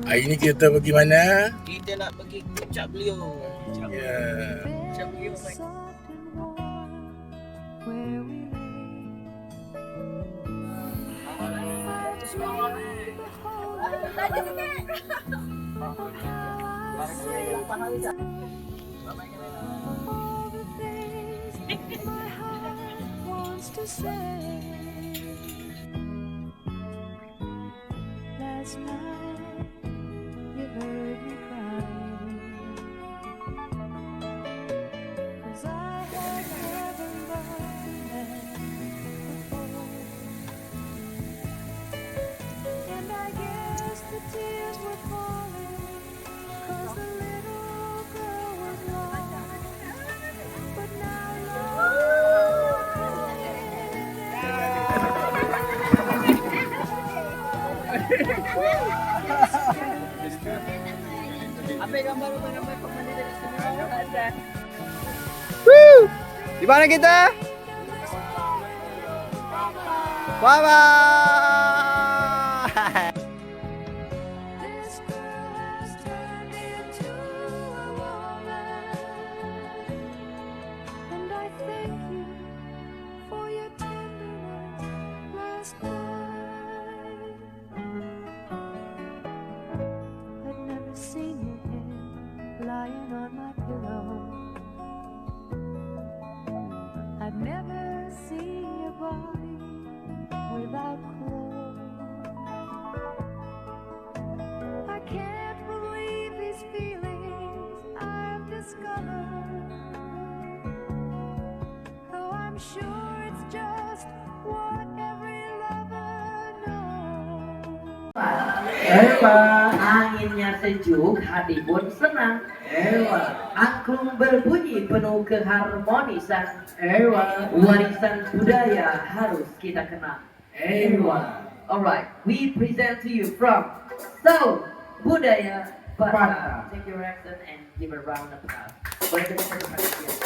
Hari ni kita pergi mana? Kita nak pergi Puncak Beliau. Ya. Puncak Beliau. Last night you heard me crying, 'cause I had never loved a man before, and I guess the tears were falling 'cause the little girl was lost, but now Apa gambar pemandangan istimewa ada? Di mana kita? Bye bye. this girl has turned into a woman, and I thank you for your tenderness last night. I'd never seen your head lying on my pillow. I'd never seen your body without clothes. I can't believe these feelings I've discovered, though I'm sure it's just what every lover knows. Ewa, anginnya sejuk, hati pun senang. Ewa, angklung berbunyi penuh keharmonisan. Ewa, warisan budaya harus kita kenang. Ewa. Alright, we present to you from Seoul Budaya Batak. Take your accent and give a round of applause. Boleh kita perhatikan.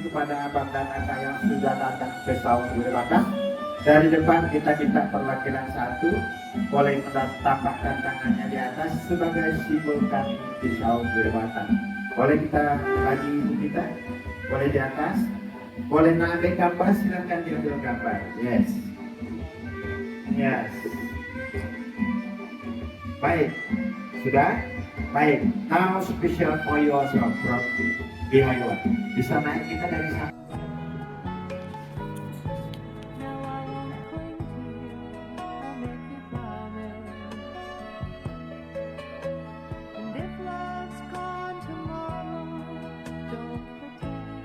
kepada abang dan kakak yang sudah datang ke Saung Budaya. Dari depan kita minta perwakilan satu boleh menambahkan tangannya di atas sebagai simbol kami di Saung Budaya. Boleh kita bagi ibu kita, boleh di atas, boleh ambil gambar, silakan diambil gambar. Yes, yes. Baik, sudah. Baik, now special for yourself from behind one. Bisa naik kita dari sana. Now I won't cling to you. I'll make you promise. And if love's gone tomorrow, don't pretend.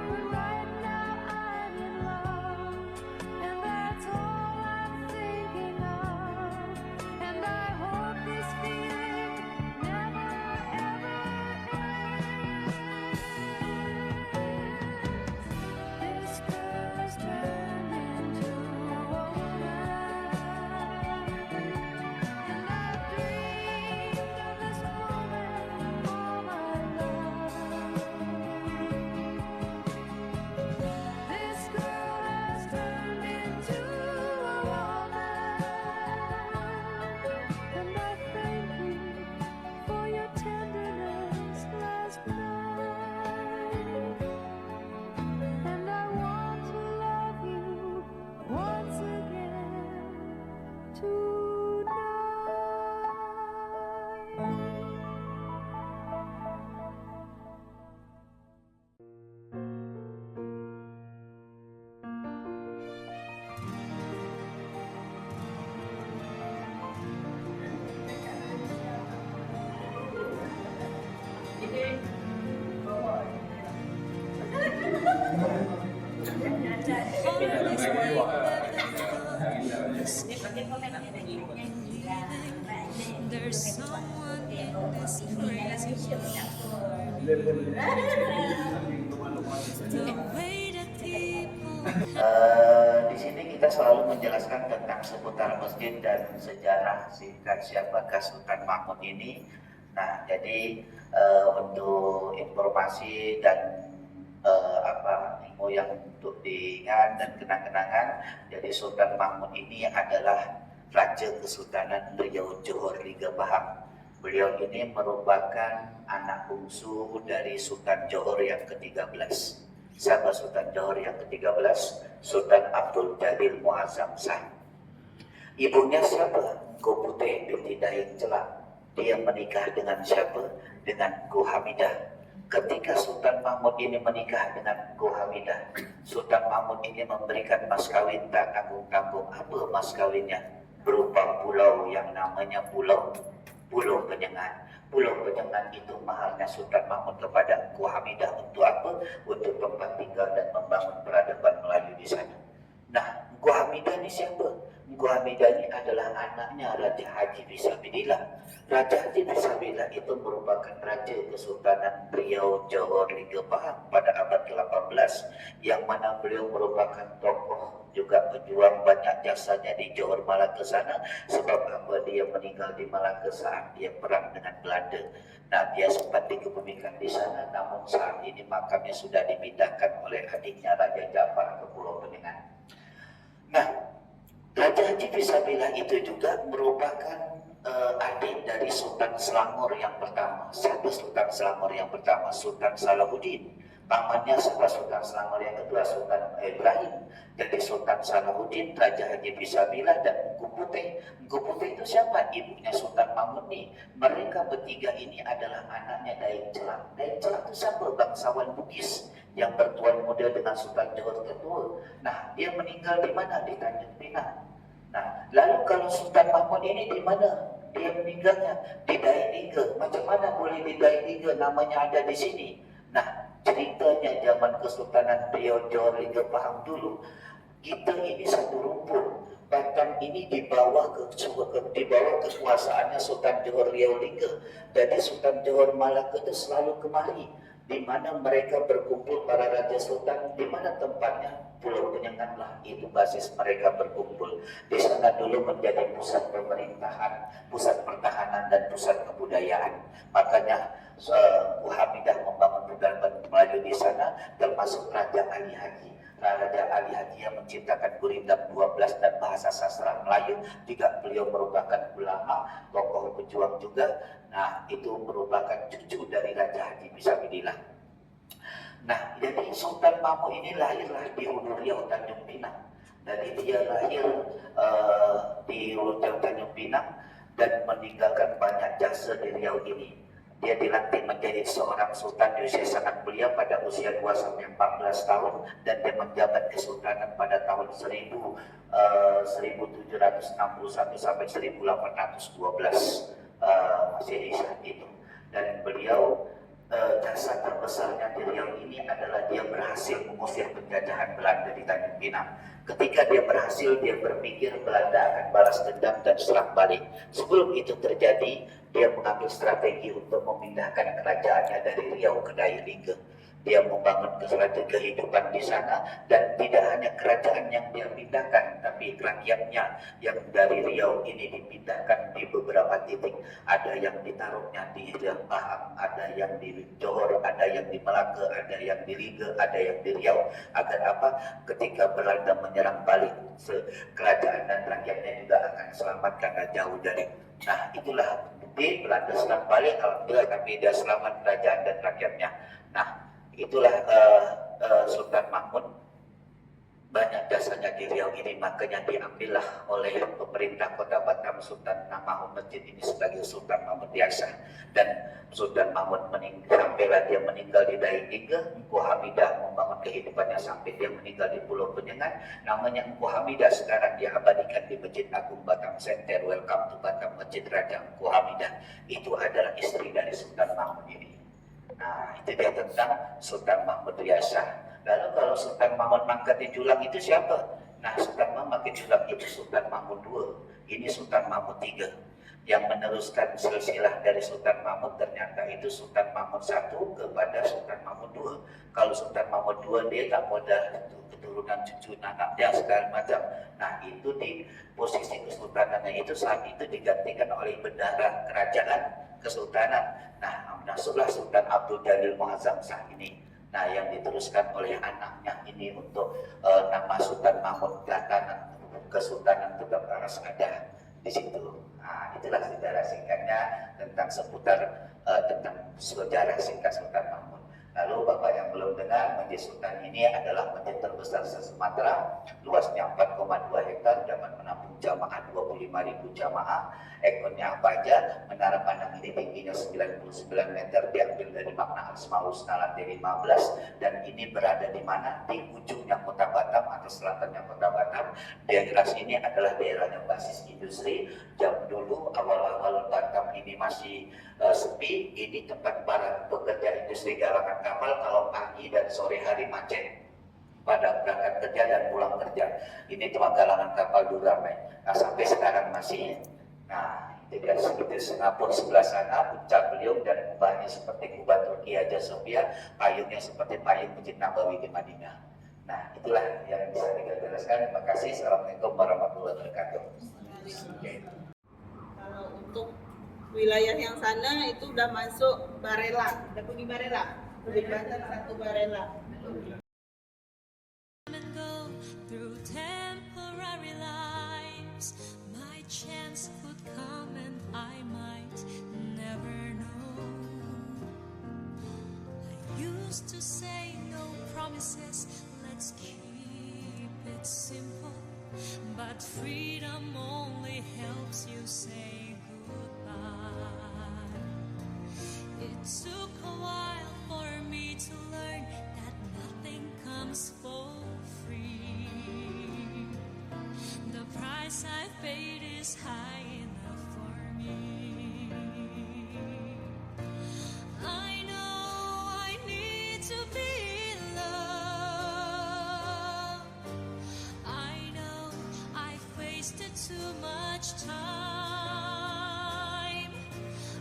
But right now I'm in love, and that's all I'm thinking of. And I hope this feeling never ever ends. This girl has turned into a woman, and I've dreamed of this moment all my life. This girl has turned into a woman, and I thank you for your tenderness last night. And I want to love you once again tonight. There's someone in this crazy world. The way that people Di sini kita selalu menjelaskan tentang seputar masjid dan sejarah singkat siapakah Sultan Mahmud ini. Nah, jadi untuk informasi dan ilmu yang untuk diingat dan kenang-kenangan, jadi Sultan Mahmud ini adalah Raja Kesultanan Riau Johor Liga Bahang. Beliau ini merupakan anak bungsu dari Sultan Johor yang ke-13. Siapa Sultan Johor yang ke-13? Sultan Abdul Jalil Muazzam Shah. Ibunya siapa? Go Putih binti Daeng Celak. Dia menikah dengan siapa? Dengan Go Hamidah. Ketika Sultan Mahmud ini menikah dengan Go Hamidah, Sultan Mahmud ini memberikan mas kawin tak tanggung-tanggung. Apa mas kawinnya? Berupa pulau yang namanya Pulau Penyengat. Pulau Penyengat itu mahalnya Sultan Mahmud kepada Go Hamidah untuk apa? Untuk tempat tinggal dan membangun peradaban Melayu di sana. Nah, Go Hamidah ini siapa? Go Hamidah ini adalah anaknya Raja Haji Fisabilillah. Raja Haji Fisabilillah itu merupakan Raja Kesultanan Riau Johor Liga Bahang pada abad ke-18, yang mana beliau merupakan tokoh juga pejuang, banyak jasanya di Johor Malaka sana. Sebab apa? Dia meninggal di Malaka saat dia perang dengan Belanda. Nah, dia sempat dikebumikan di sana, namun saat ini makamnya sudah dipindahkan oleh adiknya Raja Jafar ke Pulau Penyengat. Nah, Raja Haji Fisabilillah itu juga merupakan adik dari Sultan Selangor yang pertama. Siapa Sultan Selangor yang pertama? Sultan Salahuddin. Pamannya siapa? Sultan Selangor yang kedua? Sultan Ibrahim. Jadi Sultan Salahuddin, Raja Haji Fisabilillah, dan Engku Putih. Engku Putih itu siapa? Ibunya Sultan Mahmud nih. Mereka bertiga ini adalah anaknya Daeng Celak. Daeng Celak itu siapa? Bangsawan Bugis yang bertuan muda dengan Sultan Johor kedua. Nah, dia meninggal di mana? Di Tanjung Pinang. Nah, lalu kalau Sultan Mahmud ini di mana dia meninggalnya? Di Daeng Tiga. Macam mana boleh di Daeng Tiga? Namanya ada di sini. Nah, ceritanya zaman Kesultanan Riau Johor Liga Bahang dulu, kita ini satu rumpun. Batam ini di bawah kekuasaannya Sultan Johor Riau Liga. Jadi Sultan Johor Malaka itu selalu kemari, di mana mereka berkumpul para raja sultan. Di mana tempatnya? Pulau Penyengat lah, itu basis mereka berkumpul. Di sana dulu menjadi pusat pemerintahan, pusat pertahanan, dan pusat kebudayaan. Makanya Empu Hamidah membangun budaya Melayu di sana, termasuk Raja Ali Haji. Raja Ali Haji yang menciptakan Gurindam 12 dan bahasa sastra Melayu, juga beliau merupakan ulama, tokoh pejuang juga. Nah, itu merupakan cucu dari Raja Haji Fisabilillah. Nah, jadi Sultan Mahmud ini lahirlah di Hulu Riau, Tanjung Pinang. Jadi dia lahir di Hulu Riau, Tanjung Pinang dan meninggalkan banyak jasa di Riau ini. Dia dilantik menjadi seorang sultan di usia sangat belia pada usia 2 sampai 14 tahun dan dia menjabat kesultanan pada tahun 1761 sampai 1812 Masehi saat itu. Dan beliau jasa terbesarnya di Riau ini adalah dia berhasil mengusir penjajahan Belanda di Tanjung Pinang. Ketika dia berhasil, dia berpikir Belanda akan balas dendam dan serang balik. Sebelum itu terjadi, dia mengambil strategi untuk memindahkan kerajaannya dari Riau ke Dailingge. Dia membangun kehidupan di sana dan tidak hanya kerajaan yang dia pindahkan, tapi rakyatnya yang dari Riau ini dipindahkan di beberapa titik. Ada yang ditaruhnya di Pahang, ada yang di Johor, ada yang di Melaka, ada yang di Liga, ada yang di Riau. Agar apa? Ketika Belanda menyerang balik, kerajaan dan rakyatnya juga akan selamat karena jauh dari. Nah, itulah bukti Belanda serang balik, alhamdulillah tapi dia selamat kerajaan dan rakyatnya. Nah, itulah Sultan Mahmud. Banyak jasanya di Riau ini, makanya diambillah oleh pemerintah Kota Batam Sultan Mahmud Masjid ini sebagai Sultan Mahmud biasa. Dan Sultan Mahmud sampailah dia meninggal di Dailingge. Empu Hamidah membangun kehidupannya sampai dia meninggal di Pulau Penyengat. Namanya Empu Hamidah sekarang dia abadikan di Masjid Agung Batam Center. Welcome to Batam, Masjid Raja Empu Hamidah. Itu adalah istri dari Sultan Mahmud ini. Nah, itu dia tentang Sultan Mahmud Riasa. Lalu kalau Sultan Mahmud mangkat di Julang itu siapa? Nah, Sultan Mahmud mangkat Julang itu Sultan Mahmud II. Ini Sultan Mahmud III. Yang meneruskan silsilah dari Sultan Mahmud ternyata itu Sultan Mahmud I kepada Sultan Mahmud II. Kalau Sultan Mahmud II dia tak ada keturunan cucu anak dia segala macam. Nah, itu di posisi kesultanannya itu saat itu digantikan oleh bendahara kerajaan kesultanan. Nah, masuklah Sultan Abdul Jalil Muazzam Shah ini. Nah, yang diteruskan oleh anaknya ini untuk nama Sultan Mahmud belakangan kesultanan tetap harus ada di situ. Nah, itulah sejarah singkatnya tentang seputar tentang sejarah singkat Sultan Mahmud. Lalu Bapak yang belum dengar, Masjid Sultan ini adalah masjid terbesar se-Sumatera, luasnya 4,2 hektar, dapat menampung jamaah 25.000 jamaah. Ekornya apa aja? Menara pandang ini tingginya 99 meter, diambil dari makna Asmaul Husna lantai 15, dan ini berada di mana? Di ujungnya Kota Batam atau selatannya Kota Batam. Daerah sini adalah daerahnya basis industri. Jam dulu awal-awal Batam ini masih sepi, ini tempat para pekerja industri galangan kapal kalau pagi dan sore hari macet pada berangkat kerja dan pulang kerja. Ini cuma galangan kapal dulu ramai. Nah, sampai sekarang masih. Nah, itu dia seperti Singapura sebelah sana, puncak Beliung dan kubahnya seperti kubah Turki Hagia Sophia, payungnya seperti payung Masjid Nabawi di Madinah. Nah, itulah yang bisa kita jelaskan. Terima kasih. Assalamualaikum warahmatullahi wabarakatuh. Kalau untuk wilayah yang sana itu udah masuk Barela, udah pergi Barela, Banten 1 Barela. And go through temporary lives. My chance could come and I might never know. I used to say no promises, let's keep it simple. But freedom only helps you say goodbye. It took a while for me to learn that nothing comes for free. The price I paid is high enough for me. I know I need to be loved. I know I've wasted too much time.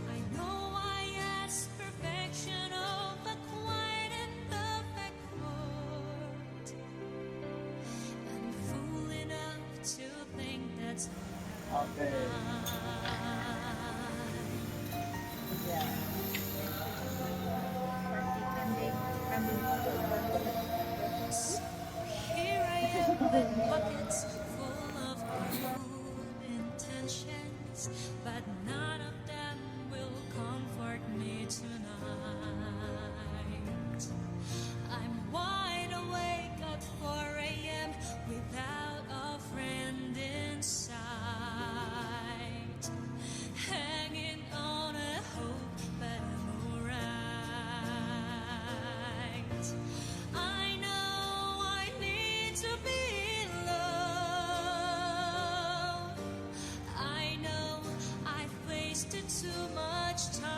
I know I asked perfection of a quite imperfect world. I'm fool enough to think that's Oke. mine. pockets full of good intentions, but none of them will comfort me tonight. I'm wide awake at 4 a.m. without a friend in sight, hanging on a hope, but I'm alright. I know I need to be alone. I know I've wasted too much time.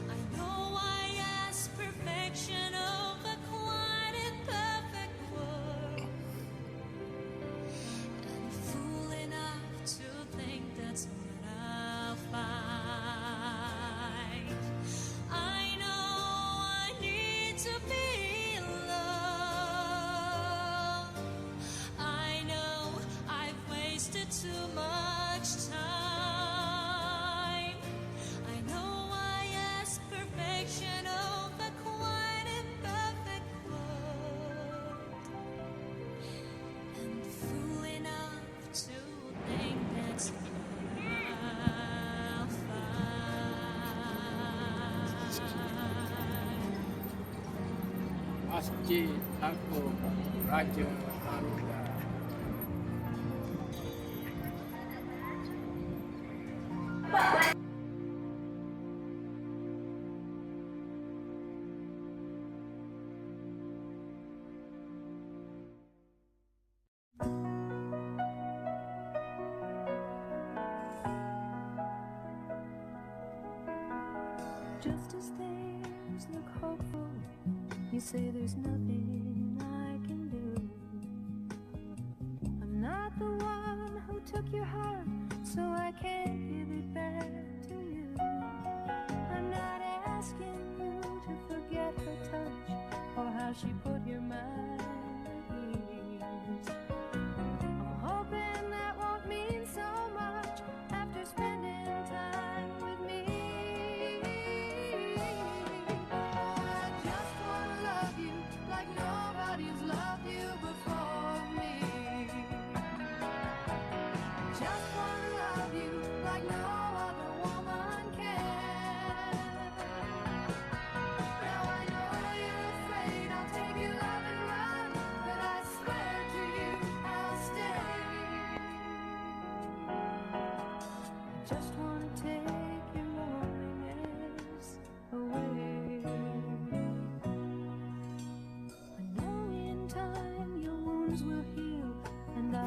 I know I ask perfection of a quite imperfect world, and fool enough to think that's what I'll find. I know I need to be alone. I know I've wasted too much time. I know I ask perfection of a quite imperfect world, and fool enough to think that's what I'll find. Masjid Agung Raja Garuda. Just as things look hopeful, you say there's nothing I can do. I'm not the one who took your heart, so I can't give it back to you. I'm not asking you to forget her touch or how she put your mind at ease. I'm hoping that won't mean so much after spending time with me. I just wanna love you like nobody's loved you before me. Just wanna love you like no other woman can. Now I know you're afraid I'll take your love and run, but I swear to you I'll stay. I just wanna take your loneliness away. I know in time your wounds will heal, and I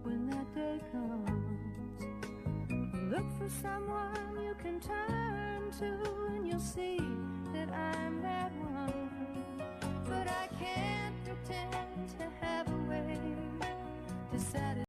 when that day comes, look for someone you can turn to, and you'll see that I'm that one. But I can't pretend to have a way to satisfy